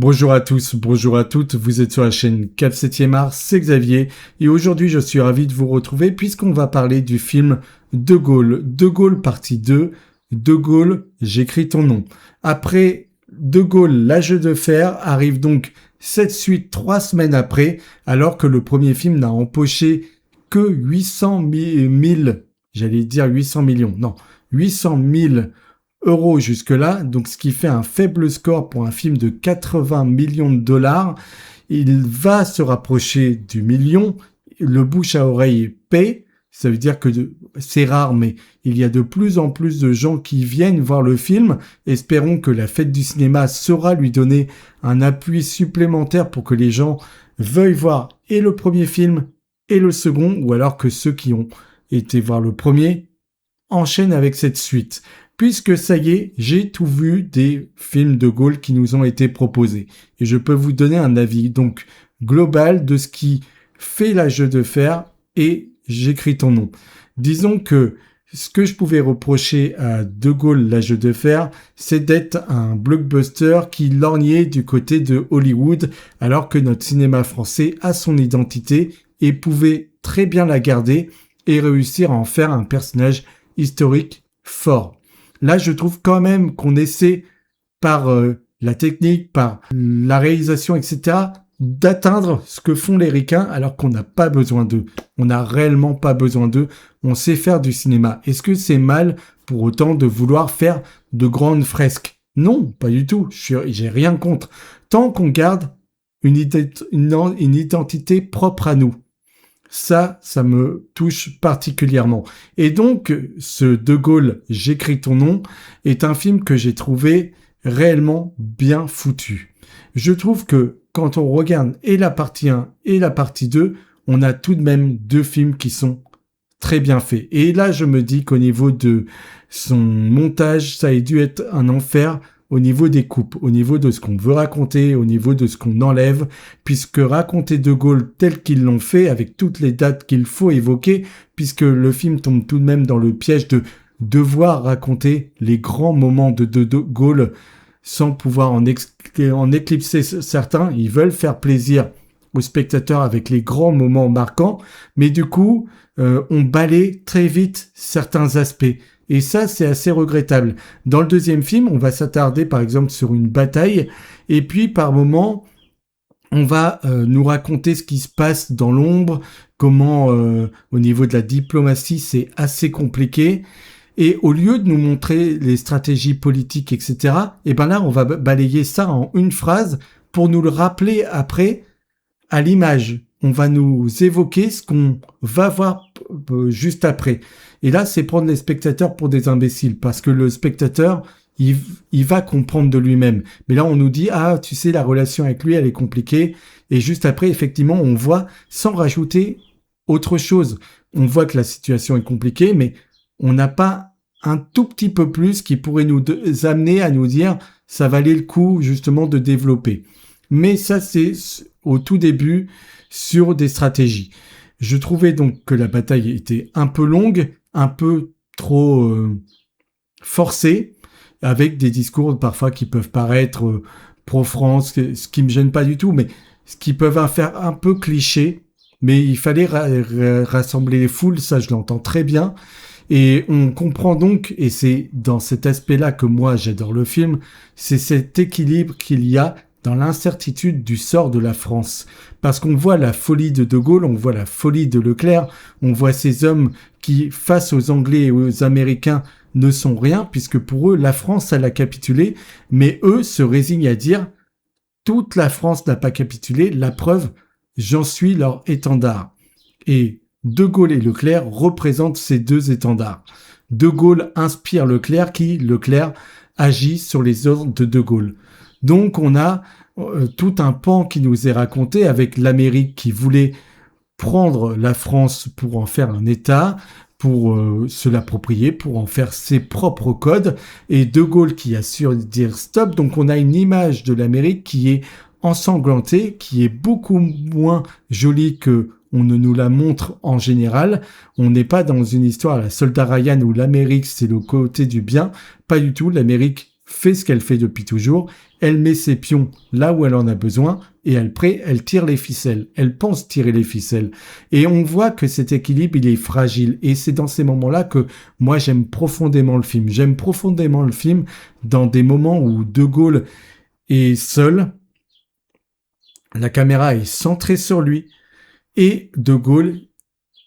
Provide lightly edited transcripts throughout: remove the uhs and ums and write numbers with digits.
Bonjour à tous, bonjour à toutes, vous êtes sur la chaîne Cap 7e art, c'est Xavier, et aujourd'hui je suis ravi de vous retrouver puisqu'on va parler du film De Gaulle partie 2, De Gaulle, j'écris ton nom. Après De Gaulle, l'âge de fer, arrive donc cette suite 3 semaines après, alors que le premier film n'a empoché que 800 000, j'allais dire 800 millions, non, 800 000 euros jusque-là, donc ce qui fait un faible score pour un film de 80 millions de dollars. Il va se rapprocher du million, le bouche à oreille paie, ça veut dire que c'est rare, mais il y a de plus en plus de gens qui viennent voir le film. Espérons que la fête du cinéma saura lui donner un appui supplémentaire pour que les gens veuillent voir et le premier film et le second, ou alors que ceux qui ont été voir le premier enchaînent avec cette suite. Puisque ça y est, j'ai tout vu des films de Gaulle qui nous ont été proposés. Et je peux vous donner un avis donc global de ce qui fait l'âge de fer et j'écris ton nom. Disons que ce que je pouvais reprocher à De Gaulle, l'âge de fer, c'est d'être un blockbuster qui lorgnait du côté de Hollywood, alors que notre cinéma français a son identité et pouvait très bien la garder et réussir à en faire un personnage historique fort. Là, je trouve quand même qu'on essaie, par la technique, par la réalisation, etc., d'atteindre ce que font les ricains, alors qu'on n'a pas besoin d'eux. On n'a réellement pas besoin d'eux. On sait faire du cinéma. Est-ce que c'est mal, pour autant, de vouloir faire de grandes fresques? Non, pas du tout. J'ai rien contre. Tant qu'on garde une identité propre à nous. Ça me touche particulièrement. Et donc, ce De Gaulle, j'écris ton nom, est un film que j'ai trouvé réellement bien foutu. Je trouve que quand on regarde et la partie 1 et la partie 2, on a tout de même deux films qui sont très bien faits. Et là, je me dis qu'au niveau de son montage, ça a dû être un enfer au niveau des coupes, au niveau de ce qu'on veut raconter, au niveau de ce qu'on enlève, puisque raconter De Gaulle tel qu'ils l'ont fait, avec toutes les dates qu'il faut évoquer, puisque le film tombe tout de même dans le piège de devoir raconter les grands moments de Gaulle sans pouvoir en éclipser certains. Ils veulent faire plaisir aux spectateurs avec les grands moments marquants, mais du coup, on balaye très vite certains aspects. Et ça, c'est assez regrettable. Dans le deuxième film, on va s'attarder par exemple sur une bataille, et puis par moments, on va nous raconter ce qui se passe dans l'ombre, comment au niveau de la diplomatie, c'est assez compliqué. Et au lieu de nous montrer les stratégies politiques, etc., et ben là, on va balayer ça en une phrase pour nous le rappeler après à l'image. On va nous évoquer ce qu'on va voir juste après. Et là, c'est prendre les spectateurs pour des imbéciles, parce que le spectateur, il va comprendre de lui-même. Mais là, on nous dit, ah, tu sais, la relation avec lui, elle est compliquée. Et juste après, effectivement, on voit, sans rajouter autre chose, on voit que la situation est compliquée, mais on n'a pas un tout petit peu plus qui pourrait nous amener à nous dire, ça valait le coup, justement, de développer. Mais ça, c'est au tout début sur des stratégies. Je trouvais donc que la bataille était un peu longue, un peu trop forcée, avec des discours parfois qui peuvent paraître pro-France, ce qui me gêne pas du tout, mais ce qui peuvent faire un peu cliché. Mais il fallait rassembler les foules, ça je l'entends très bien. Et on comprend donc, et c'est dans cet aspect-là que moi j'adore le film, c'est cet équilibre qu'il y a dans l'incertitude du sort de la France. Parce qu'on voit la folie de Gaulle, on voit la folie de Leclerc, on voit ces hommes qui, face aux Anglais et aux Américains, ne sont rien, puisque pour eux, la France, elle a capitulé, mais eux se résignent à dire « toute la France n'a pas capitulé, la preuve, j'en suis leur étendard ». Et De Gaulle et Leclerc représentent ces deux étendards. De Gaulle inspire Leclerc, qui, Leclerc, agit sur les ordres de De Gaulle. Donc on a tout un pan qui nous est raconté avec l'Amérique qui voulait prendre la France pour en faire un État, pour se l'approprier, pour en faire ses propres codes, et De Gaulle qui a su dire stop. Donc on a une image de l'Amérique qui est ensanglantée, qui est beaucoup moins jolie que on ne nous la montre en général. On n'est pas dans une histoire à la Soldat Ryan où l'Amérique c'est le côté du bien, pas du tout. L'Amérique fait ce qu'elle fait depuis toujours. Elle met ses pions là où elle en a besoin et après, elle tire les ficelles. Elle pense tirer les ficelles. Et on voit que cet équilibre, il est fragile. Et c'est dans ces moments-là que moi, j'aime profondément le film. J'aime profondément le film dans des moments où De Gaulle est seul. La caméra est centrée sur lui et De Gaulle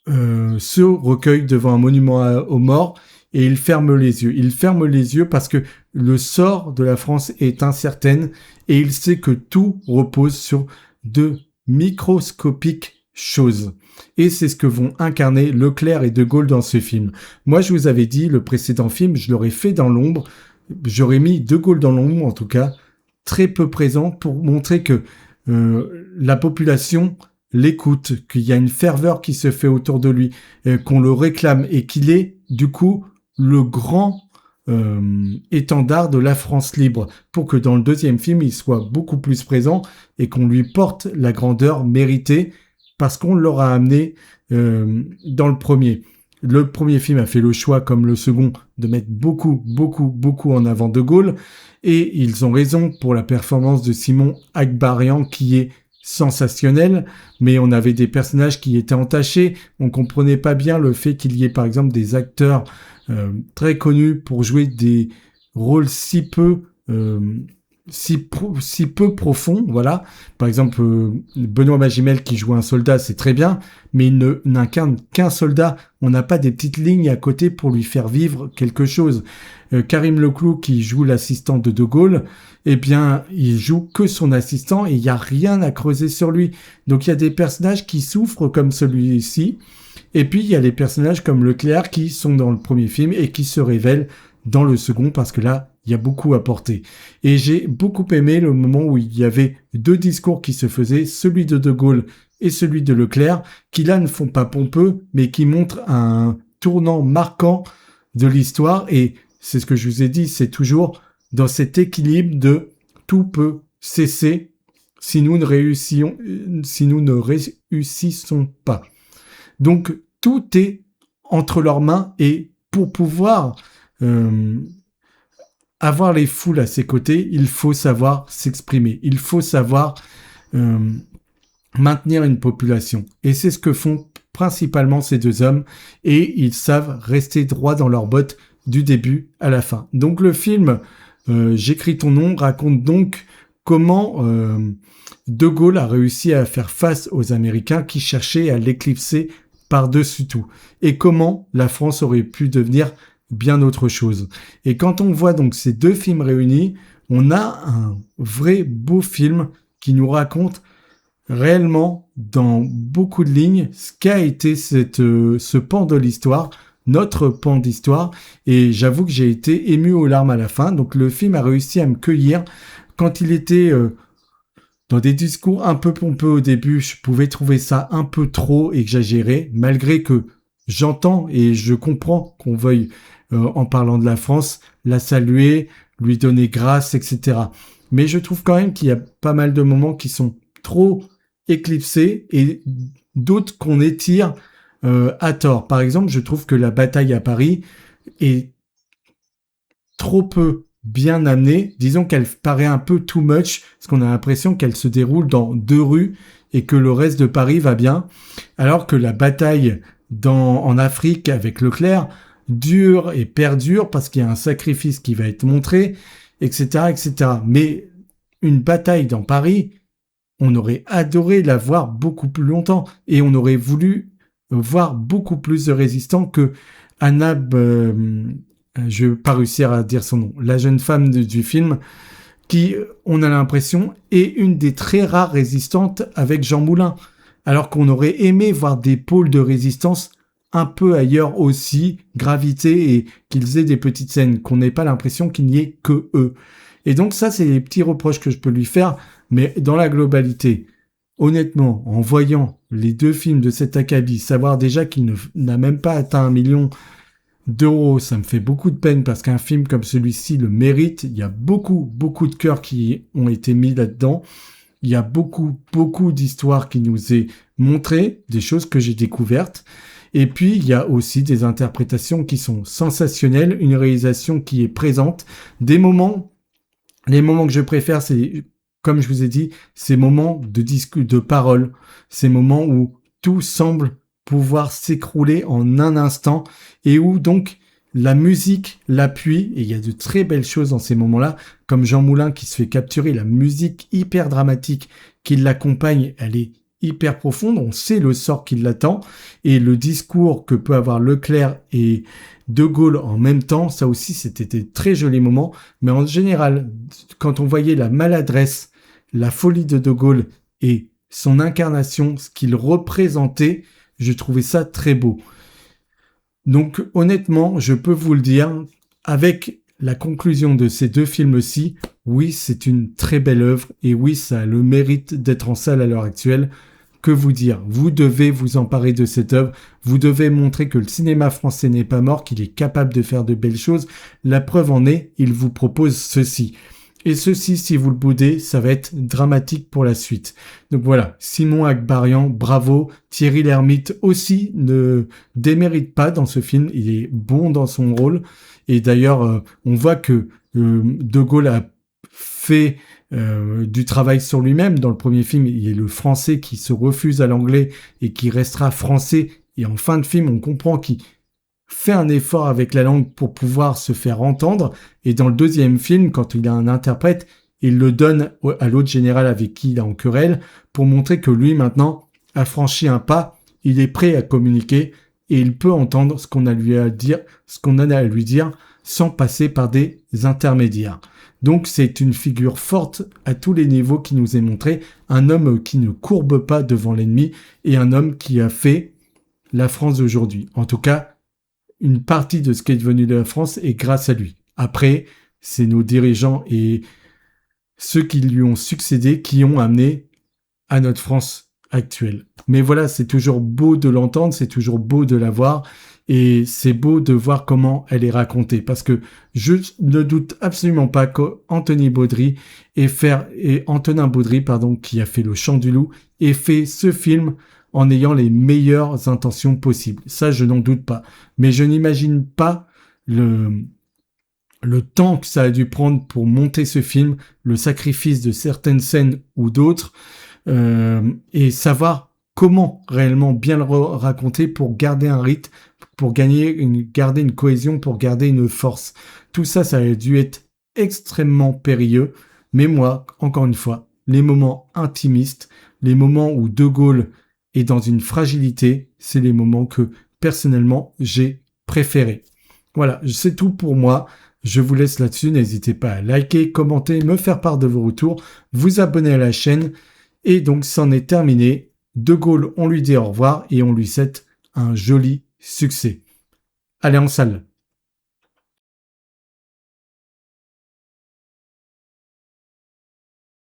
se recueille devant un monument aux morts et il ferme les yeux. Il ferme les yeux parce que le sort de la France est incertain et il sait que tout repose sur de microscopiques choses. Et c'est ce que vont incarner Leclerc et De Gaulle dans ce film. Moi, je vous avais dit, le précédent film, je l'aurais fait dans l'ombre. J'aurais mis De Gaulle dans l'ombre, en tout cas, très peu présent pour montrer que la population l'écoute, qu'il y a une ferveur qui se fait autour de lui, qu'on le réclame et qu'il est, du coup, le grand étendard de la France libre, pour que dans le deuxième film, il soit beaucoup plus présent et qu'on lui porte la grandeur méritée parce qu'on l'aura amené dans le premier. Le premier film a fait le choix, comme le second, de mettre beaucoup en avant De Gaulle, et ils ont raison pour la performance de Simon Akbarian qui est sensationnel, mais on avait des personnages qui étaient entachés, on comprenait pas bien le fait qu'il y ait par exemple des acteurs très connus pour jouer des rôles si peu profonds, voilà. Par exemple, Benoît Magimel qui joue un soldat, c'est très bien, mais il n'incarne qu'un soldat. On n'a pas des petites lignes à côté pour lui faire vivre quelque chose. Karim Leclou qui joue l'assistant de De Gaulle, eh bien, il joue que son assistant et il n'y a rien à creuser sur lui. Donc il y a des personnages qui souffrent comme celui-ci, et puis il y a les personnages comme Leclerc qui sont dans le premier film et qui se révèlent dans le second parce que là, il y a beaucoup à porter. Et j'ai beaucoup aimé le moment où il y avait deux discours qui se faisaient, celui de Gaulle et celui de Leclerc, qui là ne font pas pompeux, mais qui montrent un tournant marquant de l'histoire. Et c'est ce que je vous ai dit, c'est toujours dans cet équilibre de tout peut cesser si nous ne réussissons pas. Donc tout est entre leurs mains et pour pouvoir avoir les foules à ses côtés, il faut savoir s'exprimer, il faut savoir maintenir une population. Et c'est ce que font principalement ces deux hommes, et ils savent rester droits dans leurs bottes du début à la fin. Donc le film J'écris ton nom raconte donc comment De Gaulle a réussi à faire face aux Américains qui cherchaient à l'éclipser par-dessus tout, et comment la France aurait pu devenir bien autre chose. Et quand on voit donc ces deux films réunis, on a un vrai beau film qui nous raconte réellement dans beaucoup de lignes ce qu'a été ce pan de l'histoire, notre pan d'histoire, et j'avoue que j'ai été ému aux larmes à la fin. Donc le film a réussi à me cueillir. Quand il était dans des discours un peu pompeux au début, je pouvais trouver ça un peu trop exagéré, malgré que j'entends et je comprends qu'on veuille, en parlant de la France, la saluer, lui donner grâce, etc. Mais je trouve quand même qu'il y a pas mal de moments qui sont trop éclipsés et d'autres qu'on étire à tort. Par exemple, je trouve que la bataille à Paris est trop peu bien amenée. Disons qu'elle paraît un peu too much, parce qu'on a l'impression qu'elle se déroule dans deux rues et que le reste de Paris va bien, alors que la bataille en Afrique avec Leclerc dure et perdure parce qu'il y a un sacrifice qui va être montré, etc., etc. Mais une bataille dans Paris, on aurait adoré la voir beaucoup plus longtemps et on aurait voulu voir beaucoup plus de résistants que Anab, je vais pas réussir à dire son nom, la jeune femme du film, qui, on a l'impression, est une des très rares résistantes avec Jean Moulin, alors qu'on aurait aimé voir des pôles de résistance un peu ailleurs aussi, gravité, et qu'ils aient des petites scènes, qu'on n'ait pas l'impression qu'il n'y ait que eux. Et donc ça, c'est les petits reproches que je peux lui faire, mais dans la globalité, honnêtement, en voyant les deux films de cet acabit, savoir déjà qu'il n'a même pas atteint 1 million d'euros, ça me fait beaucoup de peine parce qu'un film comme celui-ci le mérite. Il y a beaucoup de cœurs qui ont été mis là-dedans. Il y a beaucoup d'histoires qui nous est montrées, des choses que j'ai découvertes. Et puis, il y a aussi des interprétations qui sont sensationnelles, une réalisation qui est présente, des moments Les moments que je préfère, c'est, comme je vous ai dit, ces moments de parole, ces moments où tout semble pouvoir s'écrouler en un instant et où donc la musique l'appuie, et il y a de très belles choses dans ces moments-là, comme Jean Moulin qui se fait capturer, la musique hyper dramatique qui l'accompagne, elle est hyper profonde, on sait le sort qui l'attend, et le discours que peut avoir Leclerc et De Gaulle en même temps, ça aussi c'était des très jolis moments, mais en général, quand on voyait la maladresse, la folie de Gaulle et son incarnation, ce qu'il représentait, je trouvais ça très beau. Donc honnêtement, je peux vous le dire, avec la conclusion de ces deux films-ci, oui, c'est une très belle œuvre et oui, ça a le mérite d'être en salle à l'heure actuelle. Que vous dire? Vous devez vous emparer de cette œuvre. Vous devez montrer que le cinéma français n'est pas mort, qu'il est capable de faire de belles choses. La preuve en est, il vous propose ceci. Et ceci, si vous le boudez, ça va être dramatique pour la suite. Donc voilà, Simon Akbarian, bravo. Thierry Lhermitte aussi ne démérite pas dans ce film. Il est bon dans son rôle. Et d'ailleurs, on voit que De Gaulle a fait du travail sur lui-même. Dans le premier film, il y a le français qui se refuse à l'anglais et qui restera français. Et en fin de film, on comprend qu'il fait un effort avec la langue pour pouvoir se faire entendre. Et dans le deuxième film, quand il a un interprète, il le donne à l'autre général avec qui il est en querelle pour montrer que lui, maintenant, a franchi un pas. Il est prêt à communiquer et il peut entendre ce qu'on a à lui dire sans passer par des intermédiaires. Donc c'est une figure forte à tous les niveaux qui nous est montré, un homme qui ne courbe pas devant l'ennemi et un homme qui a fait la France d'aujourd'hui. En tout cas, une partie de ce qui est devenu de la France est grâce à lui. Après, c'est nos dirigeants et ceux qui lui ont succédé qui ont amené à notre France actuelle. Mais voilà, c'est toujours beau de l'entendre, c'est toujours beau de la voir, et c'est beau de voir comment elle est racontée, parce que je ne doute absolument pas qu'Anthony Baudry et Antonin Baudry, pardon, qui a fait Le Chant du Loup, ait fait ce film en ayant les meilleures intentions possibles. Ça, je n'en doute pas. Mais je n'imagine pas le temps que ça a dû prendre pour monter ce film, le sacrifice de certaines scènes ou d'autres, et savoir comment réellement bien le raconter pour garder un rythme, pour garder une cohésion, pour garder une force. Tout ça, ça a dû être extrêmement périlleux. Mais moi, encore une fois, les moments intimistes, les moments où De Gaulle est dans une fragilité, c'est les moments que, personnellement, j'ai préférés. Voilà, c'est tout pour moi. Je vous laisse là-dessus. N'hésitez pas à liker, commenter, me faire part de vos retours, vous abonner à la chaîne. Et donc, c'en est terminé. De Gaulle, on lui dit au revoir et on lui souhaite un joli succès. Allez en salle.